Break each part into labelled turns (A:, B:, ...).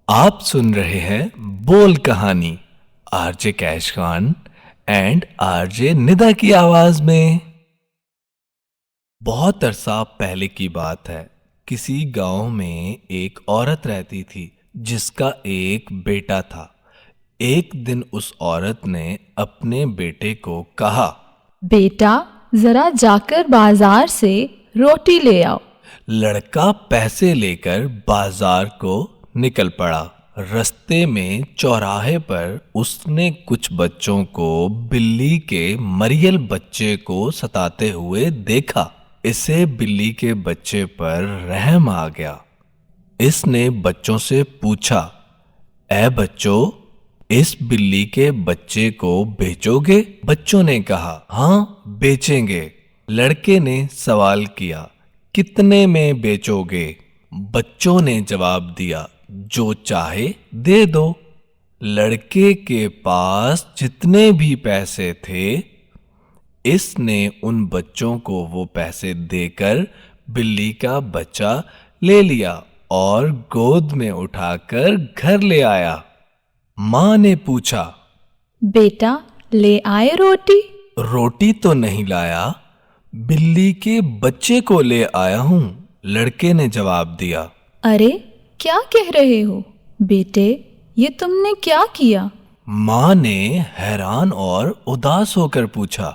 A: آپ سن رہے ہیں بول کہانی R J Kash Khan and R J Nida کی آواز میں۔ بہت عرصہ پہلے کی بات ہے، کسی گاؤں میں ایک عورت رہتی تھی جس کا ایک بیٹا تھا۔ ایک دن اس عورت نے اپنے بیٹے کو کہا،
B: بیٹا ذرا جا کر بازار سے روٹی لے آؤ۔
A: لڑکا پیسے لے کر بازار کو نکل پڑا۔ رستے میں چوراہے پر اس نے کچھ بچوں کو بلی کے مریل بچے کو ستاتے ہوئے دیکھا۔ اسے بلی کے بچے پر رحم آ گیا۔ اس نے بچوں سے پوچھا، اے بچوں، اس بلی کے بچے کو بیچو گے؟ بچوں نے کہا، ہاں بیچیں گے۔ لڑکے نے سوال کیا، کتنے میں بیچو گے؟ بچوں نے جواب دیا، جو چاہے دے دو۔ لڑکے کے پاس جتنے بھی پیسے تھے، اس نے ان بچوں کو وہ پیسے دے کر بلی کا بچہ لے لیا اور گود میں اٹھا کر گھر لے آیا۔ ماں نے پوچھا،
B: بیٹا لے آئے روٹی؟
A: روٹی تو نہیں لایا، بلی کے بچے کو لے آیا ہوں، لڑکے نے جواب دیا۔
B: ارے کیا کہہ رہے ہو بیٹے، یہ تم نے کیا کیا؟
A: ماں نے حیران اور اداس ہو کر پوچھا۔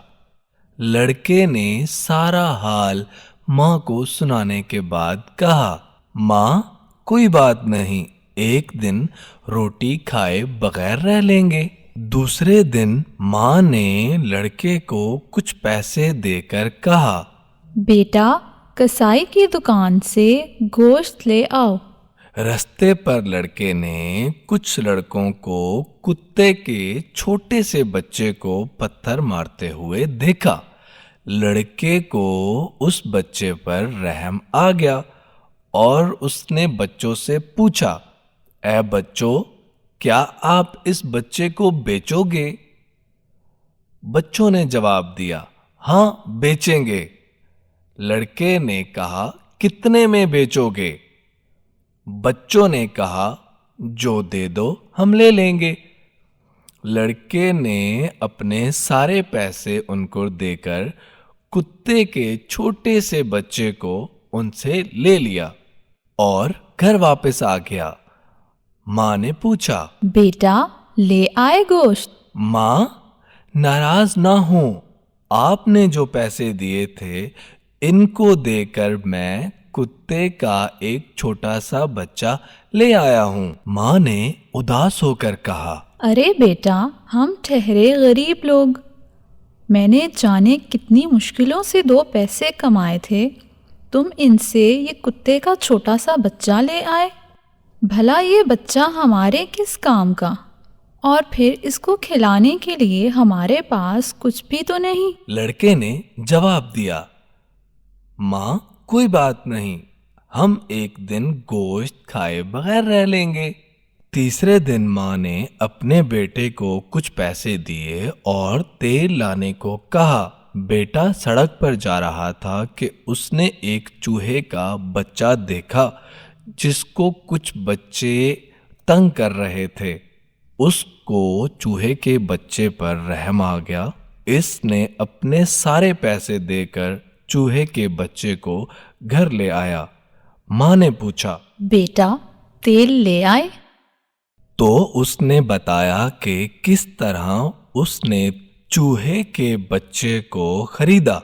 A: لڑکے نے سارا حال ماں کو سنانے کے بعد کہا، ماں کوئی بات نہیں، ایک دن روٹی کھائے بغیر رہ لیں گے۔ دوسرے دن ماں نے لڑکے کو کچھ پیسے دے کر کہا، بیٹا
B: کسائی کی دکان سے گوشت لے آؤ۔
A: رستے پر لڑکے نے کچھ لڑکوں کو کتے کے چھوٹے سے بچے کو پتھر مارتے ہوئے دیکھا۔ لڑکے کو اس بچے پر رحم آ گیا اور اس نے بچوں سے پوچھا، اے بچوں، کیا آپ اس بچے کو بیچو گے؟ بچوں نے جواب دیا، ہاں بیچیں گے۔ لڑکے نے کہا، کتنے میں بیچو گے؟ بچوں نے کہا، جو دے دو ہم لے لیں گے۔ لڑکے نے اپنے سارے پیسے ان کو دے کر کتے کے چھوٹے سے بچے کو ان سے لے لیا اور گھر واپس آ گیا۔ ماں نے پوچھا،
B: بیٹا لے آئے گوشت؟
A: ماں ناراض نہ ہوں، آپ نے جو پیسے دیے تھے ان کو دے کر میں کتے کا ایک چھوٹا سا بچہ لے آیا ہوں۔ ماں نے اداس ہو کر کہا،
B: ارے بیٹا ہم ٹھہرے غریب لوگ، میں نے جانے کتنی مشکلوں سے 2 پیسے کمائے تھے، تم ان سے یہ کتے کا چھوٹا سا بچہ لے آئے؟ بھلا یہ بچہ ہمارے کس کام کا؟ اور پھر اس کو کھلانے کے لیے ہمارے پاس کچھ بھی تو نہیں۔
A: لڑکے نے جواب دیا، ماں کوئی بات نہیں، ہم ایک دن گوشت کھائے بغیر رہ لیں گے۔ تیسرے دن ماں نے اپنے بیٹے کو کچھ پیسے دیے اور تیل لانے کو کہا۔ بیٹا سڑک پر جا رہا تھا کہ اس نے ایک چوہے کا بچہ دیکھا جس کو کچھ بچے تنگ کر رہے تھے۔ اس کو چوہے کے بچے پر رحم آ گیا۔ اس نے اپنے سارے پیسے دے کر چوہے کے بچے کو گھر لے آیا۔ ماں نے پوچھا،
B: بیٹا تیل لے آئے؟
A: تو اس نے بتایا کہ کس طرح اس نے چوہے کے بچے کو خریدا۔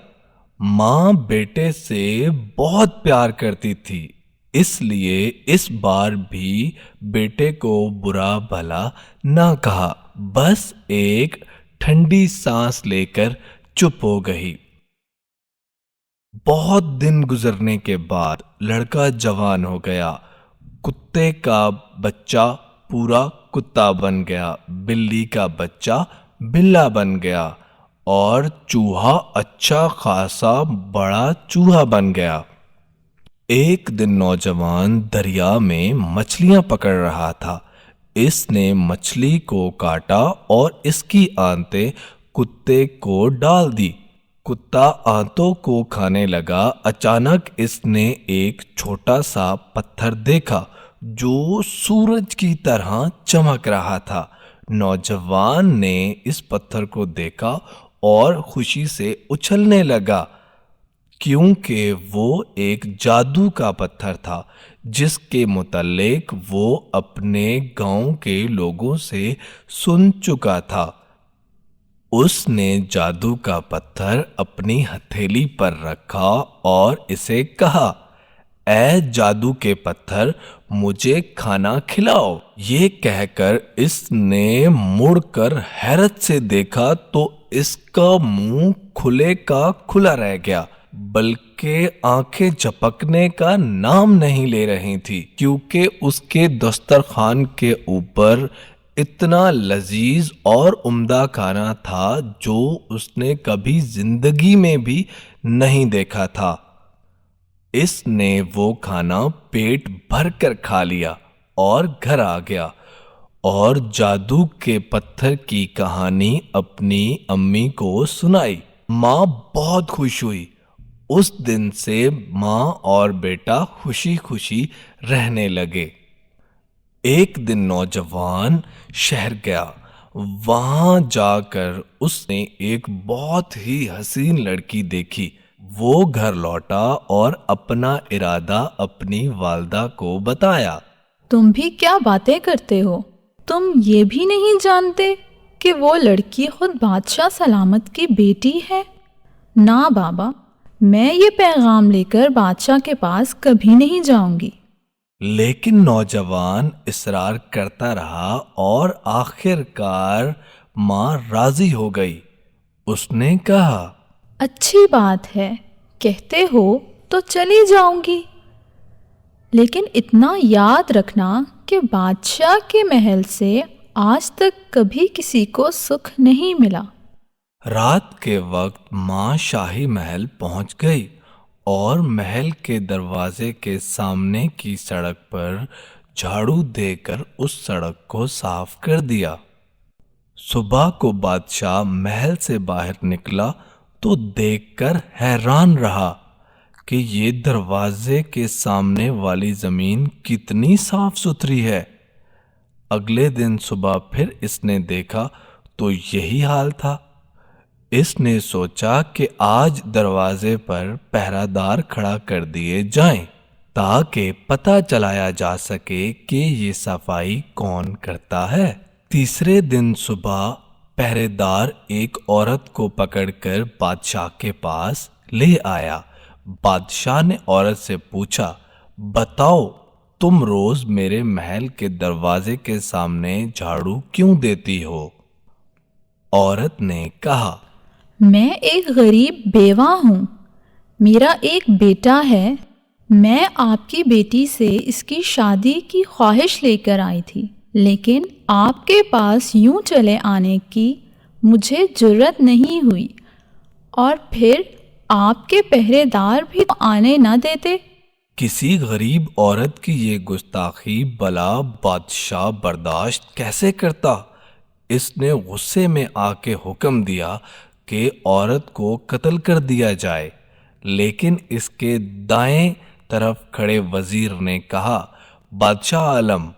A: ماں بیٹے سے بہت پیار کرتی تھی، اس لیے اس بار بھی بیٹے کو برا بھلا نہ کہا، بس ایک ٹھنڈی سانس لے کر چپ ہو گئی۔ بہت دن گزرنے کے بعد لڑکا جوان ہو گیا۔ کتے کا بچہ پورا کتا بن گیا، بلی کا بچہ بلا بن گیا اور چوہا اچھا خاصا بڑا چوہا بن گیا۔ ایک دن نوجوان دریا میں مچھلیاں پکڑ رہا تھا۔ اس نے مچھلی کو کاٹا اور اس کی آنتیں کتے کو ڈال دی۔ کتا آنتوں کو کھانے لگا۔ اچانک اس نے ایک چھوٹا سا پتھر دیکھا، جو سورج کی طرح چمک رہا تھا۔ نوجوان نے اس پتھر کو دیکھا اور خوشی سے اچھلنے لگا، کیونکہ وہ ایک جادو کا پتھر تھا جس کے متعلق وہ اپنے گاؤں کے لوگوں سے سن چکا تھا۔ اس نے جادو کا پتھر اپنی ہتھیلی پر رکھا اور اسے کہا، اے جادو کے پتھر، مجھے کھانا کھلاؤ۔ یہ کہہ کر اس نے مڑ کر حیرت سے دیکھا تو اس کا منہ کھلے کا کھلا رہ گیا، بلکہ آنکھیں جھپکنے کا نام نہیں لے رہی تھی، کیونکہ اس کے دسترخوان کے اوپر اتنا لذیذ اور عمدہ کھانا تھا جو اس نے کبھی زندگی میں بھی نہیں دیکھا تھا۔ اس نے وہ کھانا پیٹ بھر کر کھا لیا اور گھر آ گیا اور جادو کے پتھر کی کہانی اپنی امی کو سنائی۔ ماں بہت خوش ہوئی۔ اس دن سے ماں اور بیٹا خوشی خوشی رہنے لگے۔ ایک دن نوجوان شہر گیا۔ وہاں جا کر اس نے ایک بہت ہی حسین لڑکی دیکھی۔ وہ گھر لوٹا اور اپنا ارادہ اپنی والدہ کو بتایا۔
B: تم بھی کیا باتیں کرتے ہو؟ تم یہ بھی نہیں جانتے کہ وہ لڑکی خود بادشاہ سلامت کی بیٹی ہے؟ نہ بابا، میں یہ پیغام لے کر بادشاہ کے پاس کبھی نہیں جاؤں گی۔
A: لیکن نوجوان اصرار کرتا رہا اور آخر کار ماں راضی ہو گئی۔ اس نے کہا،
B: اچھی بات ہے، کہتے ہو تو چلی جاؤں گی، لیکن اتنا یاد رکھنا کہ بادشاہ کے محل سے آج تک کبھی کسی کو سکھ نہیں ملا۔
A: رات کے وقت ماں شاہی محل پہنچ گئی اور محل کے دروازے کے سامنے کی سڑک پر جھاڑو دے کر اس سڑک کو صاف کر دیا۔ صبح کو بادشاہ محل سے باہر نکلا تو دیکھ کر حیران رہا کہ یہ دروازے کے سامنے والی زمین کتنی صاف ستھری ہے۔ اگلے دن صبح پھر اس نے دیکھا تو یہی حال تھا۔ اس نے سوچا کہ آج دروازے پر پہرہ دار کھڑا کر دیے جائیں تاکہ پتہ چلایا جا سکے کہ یہ صفائی کون کرتا ہے۔ تیسرے دن صبح پہرے دار ایک عورت کو پکڑ کر بادشاہ کے پاس لے آیا۔ بادشاہ نے عورت سے پوچھا، بتاؤ تم روز میرے محل کے دروازے کے سامنے جھاڑو کیوں دیتی ہو؟ عورت نے کہا،
B: میں ایک غریب بیوہ ہوں، میرا ایک بیٹا ہے، میں آپ کی بیٹی سے اس کی شادی کی خواہش لے کر آئی تھی، لیکن آپ کے پاس یوں چلے آنے کی مجھے جرت نہیں ہوئی، اور پھر آپ کے پہرے دار بھی تو آنے نہ دیتے۔
A: کسی غریب عورت کی یہ گستاخی بلا بادشاہ برداشت کیسے کرتا؟ اس نے غصے میں آ کے حکم دیا کہ عورت کو قتل کر دیا جائے، لیکن اس کے دائیں طرف کھڑے وزیر نے کہا، بادشاہ عالم،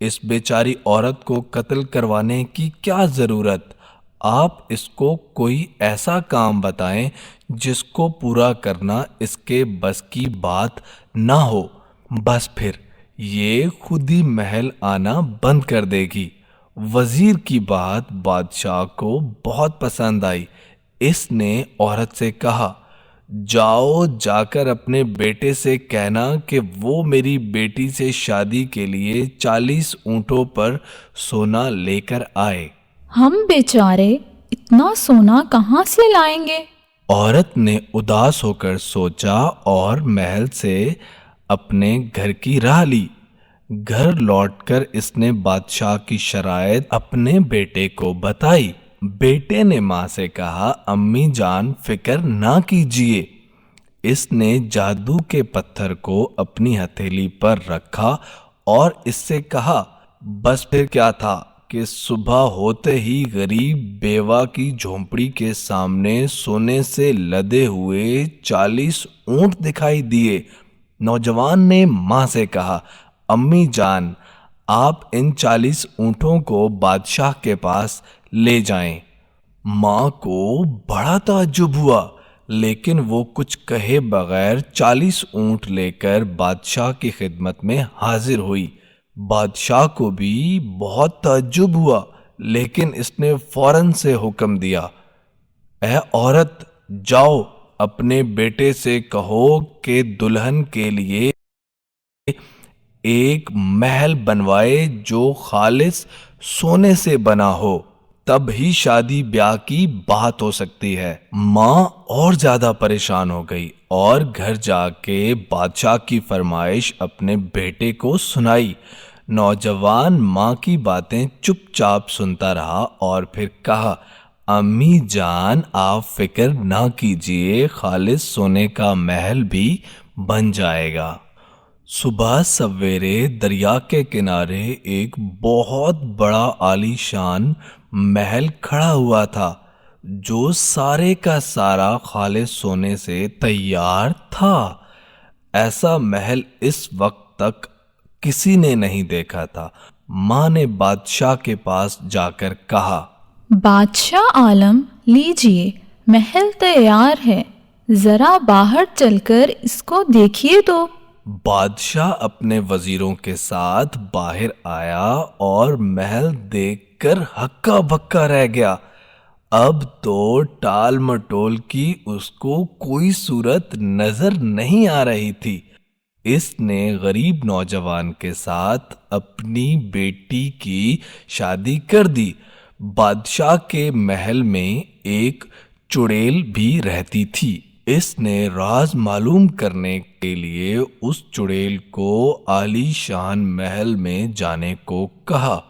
A: اس بیچاری عورت کو قتل کروانے کی کیا ضرورت؟ آپ اس کو کوئی ایسا کام بتائیں جس کو پورا کرنا اس کے بس کی بات نہ ہو، بس پھر یہ خود ہی محل آنا بند کر دے گی۔ وزیر کی بات بادشاہ کو بہت پسند آئی۔ اس نے عورت سے کہا، جاؤ جا کر اپنے بیٹے سے کہنا کہ وہ میری بیٹی سے شادی کے لیے 40 اونٹوں پر سونا لے کر آئے۔
B: ہم بیچارے اتنا سونا کہاں سے لائیں گے؟
A: عورت نے اداس ہو کر سوچا اور محل سے اپنے گھر کی راہ لی۔ گھر لوٹ کر اس نے بادشاہ کی شرائط اپنے بیٹے کو بتائی۔ بیٹے نے ماں سے کہا، امی جان فکر نہ کیجیے۔ اس نے جادو کے پتھر کو اپنی ہتھیلی پر رکھا اور اس سے کہا، بس پھر کیا تھا کہ صبح ہوتے ہی غریب بیوہ کی جھونپڑی کے سامنے سونے سے لدے ہوئے 40 اونٹ دکھائی دیے۔ نوجوان نے ماں سے کہا، امی جان، آپ ان 40 اونٹوں کو بادشاہ کے پاس لے جائیں۔ ماں کو بڑا تعجب ہوا، لیکن وہ کچھ کہے بغیر 40 اونٹ لے کر بادشاہ کی خدمت میں حاضر ہوئی۔ بادشاہ کو بھی بہت تعجب ہوا، لیکن اس نے فوراً سے حکم دیا، اے عورت، جاؤ اپنے بیٹے سے کہو کہ دلہن کے لیے ایک محل بنوائے جو خالص سونے سے بنا ہو، تب ہی شادی بیاہ کی بات ہو سکتی ہے۔ ماں اور زیادہ پریشان ہو گئی اور گھر جا کے بادشاہ کی فرمائش اپنے بیٹے کو سنائی۔ نوجوان ماں کی باتیں چپ چاپ سنتا رہا اور پھر کہا، امی جان، آپ فکر نہ کیجیے، خالص سونے کا محل بھی بن جائے گا۔ صبح سویرے دریا کے کنارے ایک بہت بڑا عالی شان محل کھڑا ہوا تھا، جو سارے کا سارا خالص سونے سے تیار تھا۔ ایسا محل اس وقت تک کسی نے نہیں دیکھا تھا۔ ماں نے بادشاہ کے پاس جا کر کہا،
B: بادشاہ عالم، لیجئے، محل تیار ہے، ذرا باہر چل کر اس کو دیکھیے تو۔
A: بادشاہ اپنے وزیروں کے ساتھ باہر آیا اور محل دیکھ کر ہکا بکا رہ گیا۔ اب تو ٹال مٹول کی اس کو کوئی صورت نظر نہیں آ رہی تھی۔ اس نے غریب نوجوان کے ساتھ اپنی بیٹی کی شادی کر دی۔ بادشاہ کے محل میں ایک چڑیل بھی رہتی تھی۔ اس نے راز معلوم کرنے کے لیے اس چڑیل کو عالی شان محل میں جانے کو کہا۔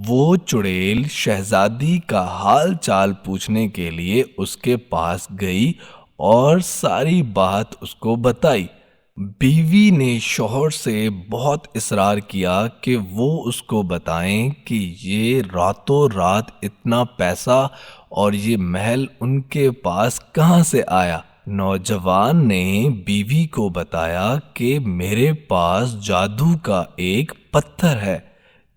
A: وہ چڑیل شہزادی کا حال چال پوچھنے کے لیے اس کے پاس گئی اور ساری بات اس کو بتائی۔ بیوی نے شوہر سے بہت اصرار کیا کہ وہ اس کو بتائیں کہ یہ راتوں رات اتنا پیسہ اور یہ محل ان کے پاس کہاں سے آیا۔ نوجوان نے بیوی کو بتایا کہ میرے پاس جادو کا ایک پتھر ہے،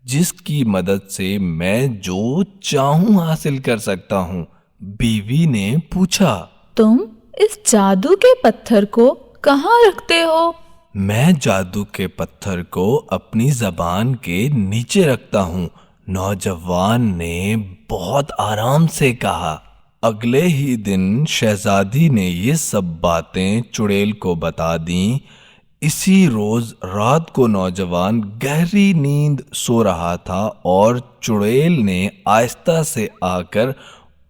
A: جس کی مدد سے میں جو چاہوں حاصل کر سکتا ہوں۔ بیوی نے پوچھا،
B: تم اس جادو کے پتھر کو کہاں رکھتے ہو؟
A: میں جادو کے پتھر کو اپنی زبان کے نیچے رکھتا ہوں، نوجوان نے بہت آرام سے کہا۔ اگلے ہی دن شہزادی نے یہ سب باتیں چڑیل کو بتا دیں۔ اسی روز رات کو نوجوان گہری نیند سو رہا تھا اور چڑیل نے آہستہ سے آ کر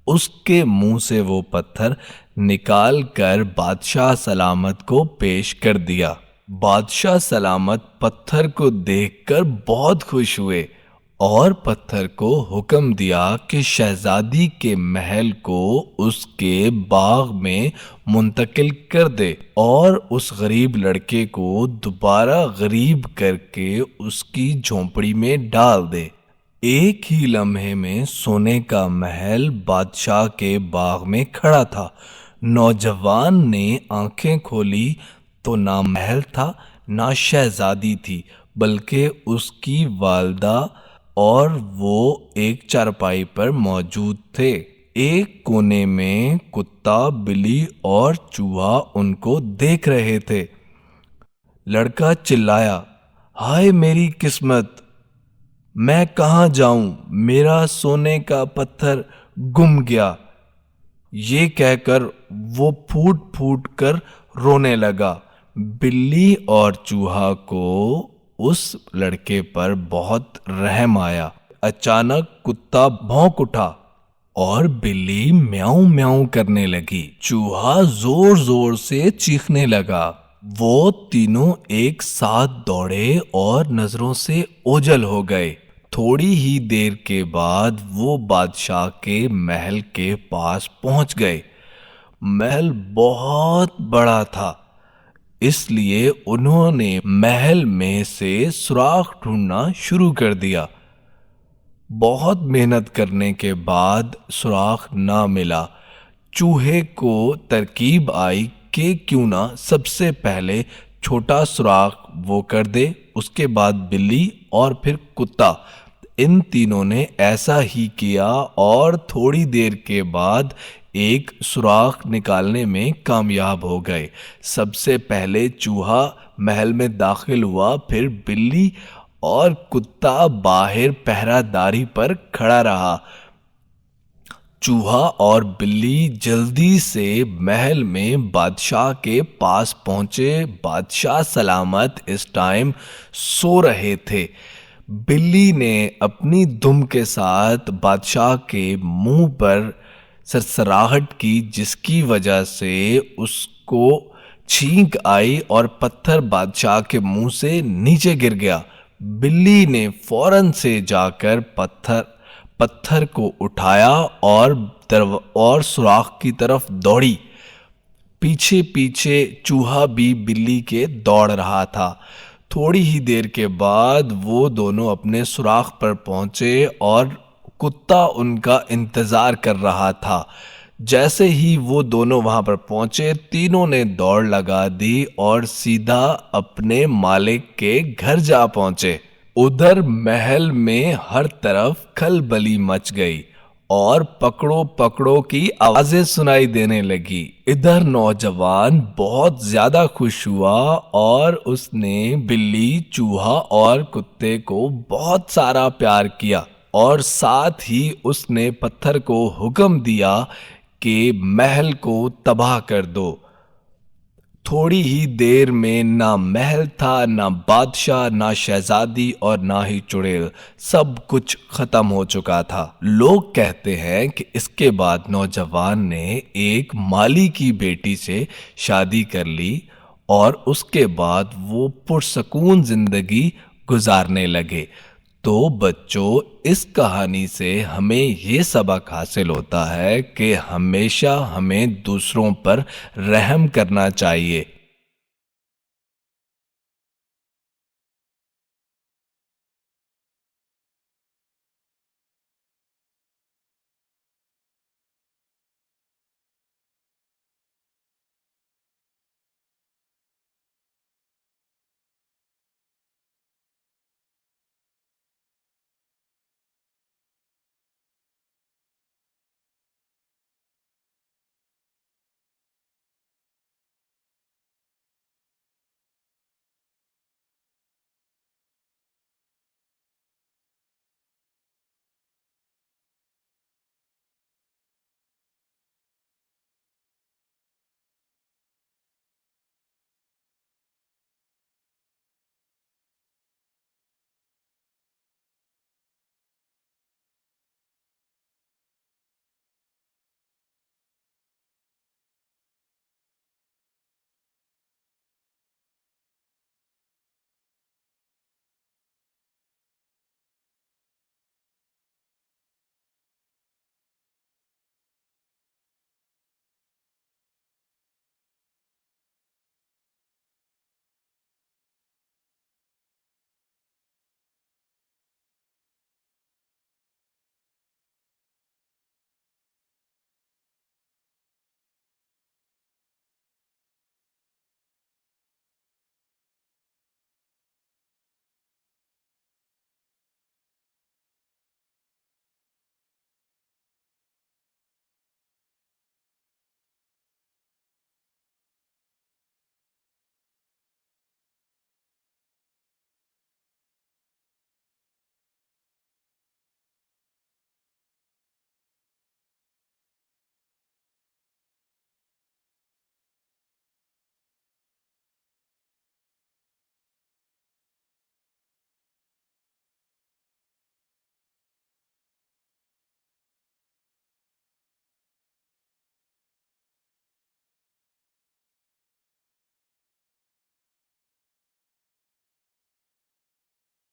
A: اس کے منہ سے وہ پتھر نکال کر بادشاہ سلامت کو پیش کر دیا۔ بادشاہ سلامت پتھر کو دیکھ کر بہت خوش ہوئے اور پتھر کو حکم دیا کہ شہزادی کے محل کو اس کے باغ میں منتقل کر دے اور اس غریب لڑکے کو دوبارہ غریب کر کے اس کی جھونپڑی میں ڈال دے۔ ایک ہی لمحے میں سونے کا محل بادشاہ کے باغ میں کھڑا تھا۔ نوجوان نے آنکھیں کھولی تو نہ محل تھا، نہ شہزادی تھی، بلکہ اس کی والدہ اور وہ ایک چارپائی پر موجود تھے۔ ایک کونے میں کتا، بلی اور چوہا ان کو دیکھ رہے تھے۔ لڑکا چلایا، ہائے میری قسمت، میں کہاں جاؤں، میرا سونے کا پتھر گم گیا۔ یہ کہہ کر وہ پھوٹ پھوٹ کر رونے لگا۔ بلی اور چوہا کو اس لڑکے پر بہت رحم آیا۔ اچانک کتا بھونک اٹھا اور بلی میاؤں میاؤں کرنے لگی۔ چوہا زور زور سے چیخنے لگا۔ وہ تینوں ایک ساتھ دوڑے اور نظروں سے اوجھل ہو گئے۔ تھوڑی ہی دیر کے بعد وہ بادشاہ کے محل کے پاس پہنچ گئے۔ محل بہت بڑا تھا، اس لیے انہوں نے محل میں سے سوراخ ڈھونڈنا شروع کر دیا۔ بہت محنت کرنے کے بعد سوراخ نہ ملا۔ چوہے کو ترکیب آئی کہ کیوں نہ سب سے پہلے چھوٹا سوراخ وہ کر دے۔ اس کے بعد بلی اور پھر کتا، ان تینوں نے ایسا ہی کیا اور تھوڑی دیر کے بعد ایک سوراخ نکالنے میں کامیاب ہو گئے۔ سب سے پہلے چوہا محل میں داخل ہوا، پھر بلی اور کتا باہر پہرہ داری پر کھڑا رہا۔ چوہا اور بلی جلدی سے محل میں بادشاہ کے پاس پہنچے۔ بادشاہ سلامت اس ٹائم سو رہے تھے۔ بلی نے اپنی دم کے ساتھ بادشاہ کے منہ پر سرسراہٹ کی، جس کی وجہ سے اس کو چھینک آئی اور پتھر بادشاہ کے منہ سے نیچے گر گیا۔ بلی نے فوراً سے جا کر پتھر کو اٹھایا اور سوراخ کی طرف دوڑی۔ پیچھے پیچھے چوہا بھی بلی کے دوڑ رہا تھا۔ تھوڑی ہی دیر کے بعد وہ دونوں اپنے سوراخ پر پہنچے اور کتا ان کا انتظار کر رہا تھا۔ جیسے ہی وہ دونوں وہاں پر پہنچے، تینوں نے دوڑ لگا دی اور سیدھا اپنے مالک کے گھر جا پہنچے۔ ادھر محل میں ہر طرف کھلبلی مچ گئی اور پکڑو پکڑو کی آوازیں سنائی دینے لگی۔ ادھر نوجوان بہت زیادہ خوش ہوا اور اس نے بلی، چوہا اور کتے کو بہت سارا پیار کیا، اور ساتھ ہی اس نے پتھر کو حکم دیا کہ محل کو تباہ کر دو۔ تھوڑی ہی دیر میں نہ محل تھا، نہ بادشاہ، نہ شہزادی اور نہ ہی چڑیل، سب کچھ ختم ہو چکا تھا۔ لوگ کہتے ہیں کہ اس کے بعد نوجوان نے ایک مالی کی بیٹی سے شادی کر لی اور اس کے بعد وہ پرسکون زندگی گزارنے لگے۔ تو بچوں، اس کہانی سے ہمیں یہ سبق حاصل ہوتا ہے کہ ہمیشہ ہمیں دوسروں پر رحم کرنا چاہیے۔